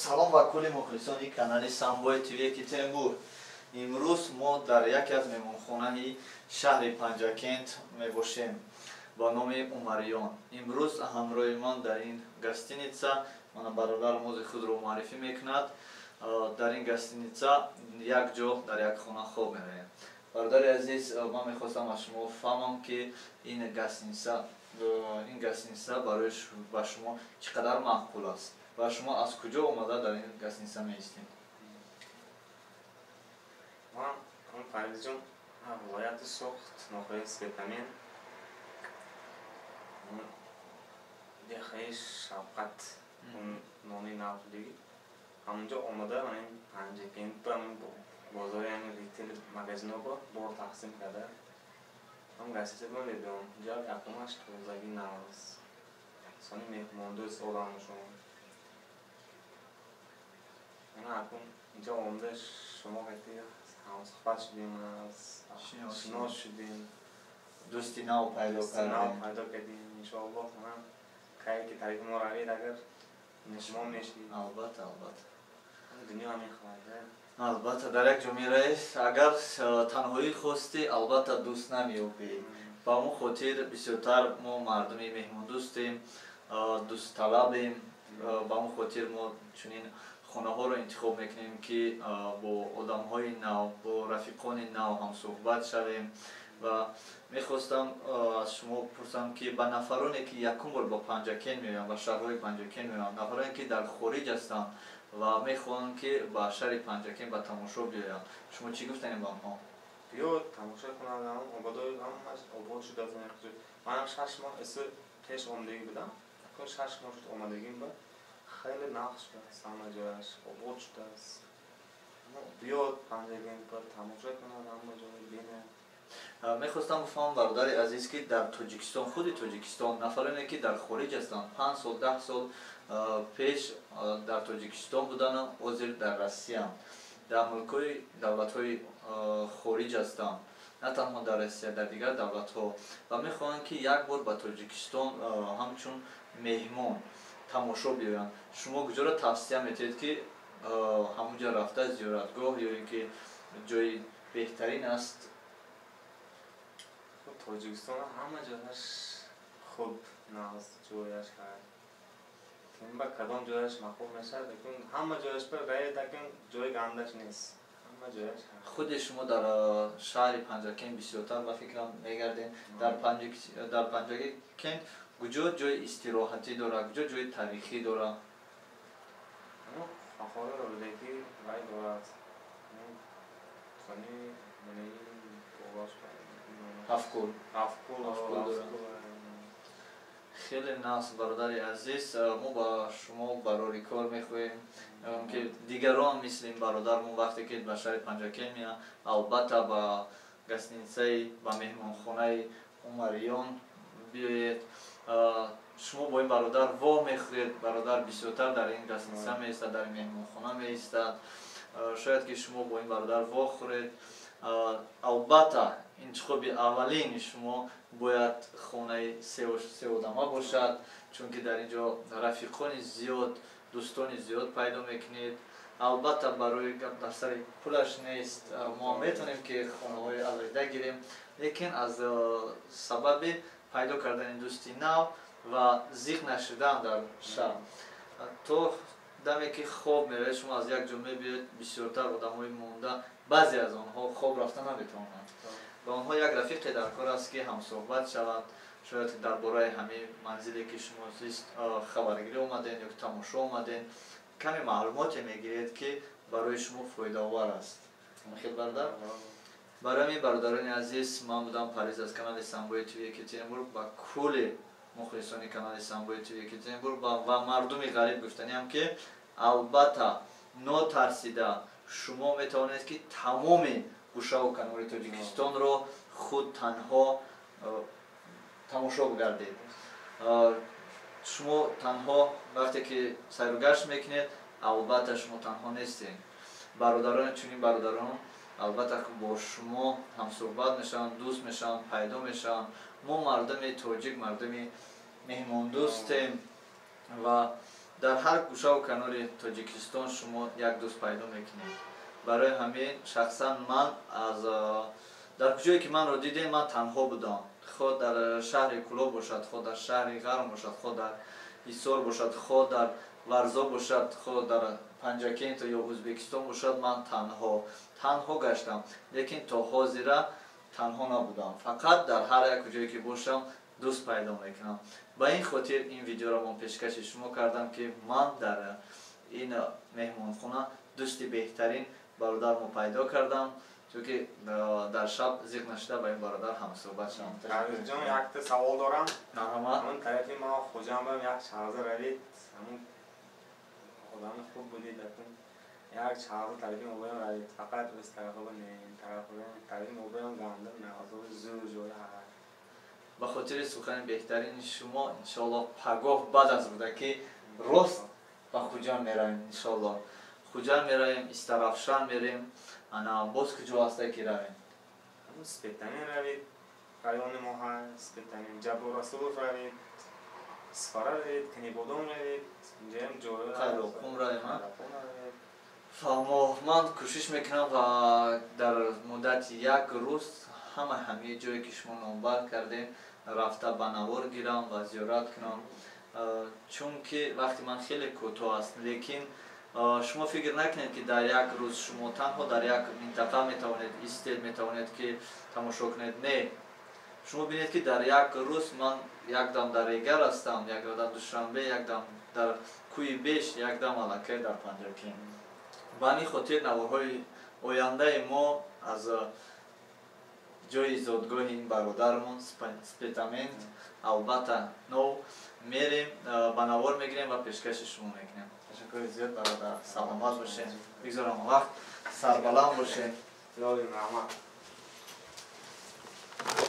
салом ба кулли мухлисони канали Самбой ТВ Екатеринбург. имрӯз мо дар яке аз меҳмонхонаҳои шаҳри Панҷакент мебошем ба номи Умариён. имрӯз ҳамроҳи ман дар ин гостиница мана бародар мӯзи худро маърифӣ мекунад. дар ин гостиница як ҷо дар як хона хоб мебарем. бародари азиз, ман мехостам аз шумо фаҳмам ки ин гостиница барои ба шумо чӣ қадар маъқул аст ва шумо аз куҷо омада дар ин гостиница меистед? Ман Паризҷон вилояти Сохт ноҳияи Светамин дехаи Шавқат номи навлӣ ҳамунҷо омада ин Панҷакентро бозори ритейл магазинҳо бор тақсим карда ҳам гостиница мебиём. ҷо якумаш тозагӣ нав аст. сони меҳмондӯст одамошон. Мана акун инҷо омада шумо гати ҳамсуҳбат шудем, шинос шудем, дӯсти нав пайдо кардем. иншоаллоҳ ман кае ки тариқи мо равед агар мешумон мешавед. албатта дунё мехоҳад. албатта дар як ҷо меравед, агар танҳоӣ хости албатта дӯст намеёбед. ба мо хотир бисёртар мо мардуми меҳмондӯстем, дӯстталабем. ба мо хотир мо чунин хонаҳоро интихоб мекунем ки бо одамҳои нав, бо рафиқони нав ҳамсуҳбат шавем. ва мехостам аз шумо пурсам ки ба нафароне ки якум бор ба Панҷакент меоянд, ба шаҳрҳои Панҷакент меоянд, нафароне ки дар хориҷ ҳастанд ва мехоҳанд ки ба шаҳри Панҷакент ба тамошо биёянд, шумо чӣ гуфтанед ба онҳо? биё тамошо кунанд, ободои ҳамаш обод шуда. манам 6 моҳ пеш омадагӣ будам. 6 моҳ шуд омадагим ба хеле нақш шудааст, ҳама ҷояш обод шудааст. биё Панҷакент ба тамошо кунанд, ҳама ҷо бинанд. мехостам бифаҳмам бародари азиз ки дар Тоҷикистон, худи Тоҷикистон, нафароне ки дар хориҷ ҳастанд, 5 сол 10 сол пеш дар Тоҷикистон будану ҳозир дар Россиянд, дар мулкҳои давлатҳои хориҷ ҳастанд, на танҳо дар Россия, дар дигар давлатҳо, ва мехоҳанд ки як бор ба Тоҷикистон ҳамчун меҳмон тамошо биёянд. шумо куҷоро тавсия метиҳед ки ҳамунҷо рафта зиёратгоҳ ё ин ки ҷои беҳтарин аст? Тоҷикистон ҳама ҷояш хуб наст, ҷояш ҳаст. ба кадом ҷояш маъқул мешавад, лекин ҳама ҷояш ба ғайр лекин ҷои гандаш нест. ҳама ҷояш ҳаст. худи шумо дар шаҳри Панҷакент бисёртар ба фикрам мегардем. дар Панҷакент куҷо ҷои истироҳатӣ дорад, куҷо ҷои таърихӣ дорад? фахори рӯдаки вай дорад. сони ҳафткул хеле нас. бародари азиз, мо ба шумо барори кор мехоҳем ки дигарон мисли бародар мо вақте ки ба шаҳри Панҷакент меоянд, албатта ба гостиницаи ба меҳмонхонаи Умариён биёед. шумо бо ин бародар во мехӯред. бародар бисёртар дар ин гостиница меистад, дар ин меҳмонхона меистад. шояд ки шумо бо ин бародар во хӯред. албатта интихоби аввалини шумо бояд хонаи се одама бошад, чунки дар ин ҷо рафиқони зиёд, дӯстони зиёд пайдо мекунед. албатта барои гап дар сари пулаш нест, мо метавонем ки хонаҳои алаҳида гирем, лекин аз сабаби пайдо кардани дӯсти нав ва зиқ нашудан дар шаҳр, то даме ки хоб меравед, шумо аз як ҷо мебиёед, бисёртар одамҳои монда, баъзе аз онҳо хоб рафта наметавонанд. ба онҳо як рафиқе дар кор аст ки ҳамсуҳбат шавад. шояд дар бораи ҳамин манзиле ки шумо хабаргирӣ омаден ё тамошо омаден, каме маълумоте мегиред ки барои шумо фоидаовар аст. бародар, барои ҳамин бародарони азиз, ман будам Париз аз канали Самбой ТВ Екатеринбург. ба кулли мухлисони канали Самбой ТВ Екатеринбург ва мардуми ғариб гуфтаниам ки албатта нотарсида шумо метавонед ки тамоми гӯшаву канори Тоҷикистонро худ танҳо тамошо гардед. шумо танҳо вақте ки сайругашт мекунед, албатта шумо танҳо нестед. бародарони чунин бародарон албатта бо шумо ҳамсуҳбат мешаванд, дӯст мешаванд, пайдо мешаванд. мо мардуми тоҷик, мардуми меҳмондӯстем ва дар ҳар гӯша ва канори Тоҷикистон шумо як дӯст пайдо мекунед. Барои ҳамин шахсан ман дар куҷое ки манро дидем, ман танҳо будам. хо дар шаҳри Кӯло бошад, хо дар шаҳри Ғарм бошад, хо дар Ҳисор бошад, хо дар Варзо бошад, хо дар Панҷакент ё Ӯзбекистон бошад, ман танҳо гаштам. Лекин то ҳозира танҳо набудам. Фақат дар ҳар як куҷое ки бошам дӯст пайдо мекунам. Ба ин хотир ин видеоро ман пешкаши шумо кардам ки ман дар ин меҳмонхона дӯсти беҳтарин бародармо пайдо кардам. чунки дар шаб зиқ нашуда ба ин бародар ҳамсӯҳбат шудам. Азизҷон, якта савол дорам. Марҳамат. Ҳамин тарафи ма хоҷамбам як чағза равид, ҳамин одами хуб будид, акун як чағза тарафи мобоям равид, фақат өз тарафа не, тарафи мобоям гандам навазои зӯр ҷоя. ба хотири сухани беҳтарини шумо иншоаллоҳ пагоҳ баъд аз рӯдаки рост ба Хуҷанд меравем. иншоаллоҳ Хуҷанд меравем, Истарафшан мерем. ана боз куҷо ҳасте ки равем? Спетамин равид, райони мо ҳаст, Спетамин, Ҷаброрасулов равид, Сфара равид, Канибодон равид, инҷаям ҷоя Қайроқум равем. Фаҳмо, ман кӯшиш мекунам ва дар муддати як рӯз ҳамаи ҷое ки шумо номбар кардем рафта ба навор гирам ва зиёрат кунам. чунки вақти ман хеле кӯтоҳ аст, лекин шумо фикр накунед ки дар як рӯз шумо танҳо дар як минтақа метавонед истед, метавонед ки тамошо кунед. Не, шумо бинед ки дар як рӯз ман якдам дар Регар ҳастам, якдам Душанбе, якдам дар Кӯи Беш, якдам аллакай дар Панҷакент. ба ҳамин хотир наворҳои ояндаи мо аз ҷои зодгоҳи ин бародармон Спетамент албатта нов мерем, ба навор мегирем ва пешкаши шумо мекунем. ташаккури зиёд бародар. Саломат бошед. бигзорам вақт сарбаланд бошед. Зиёди раҳмат.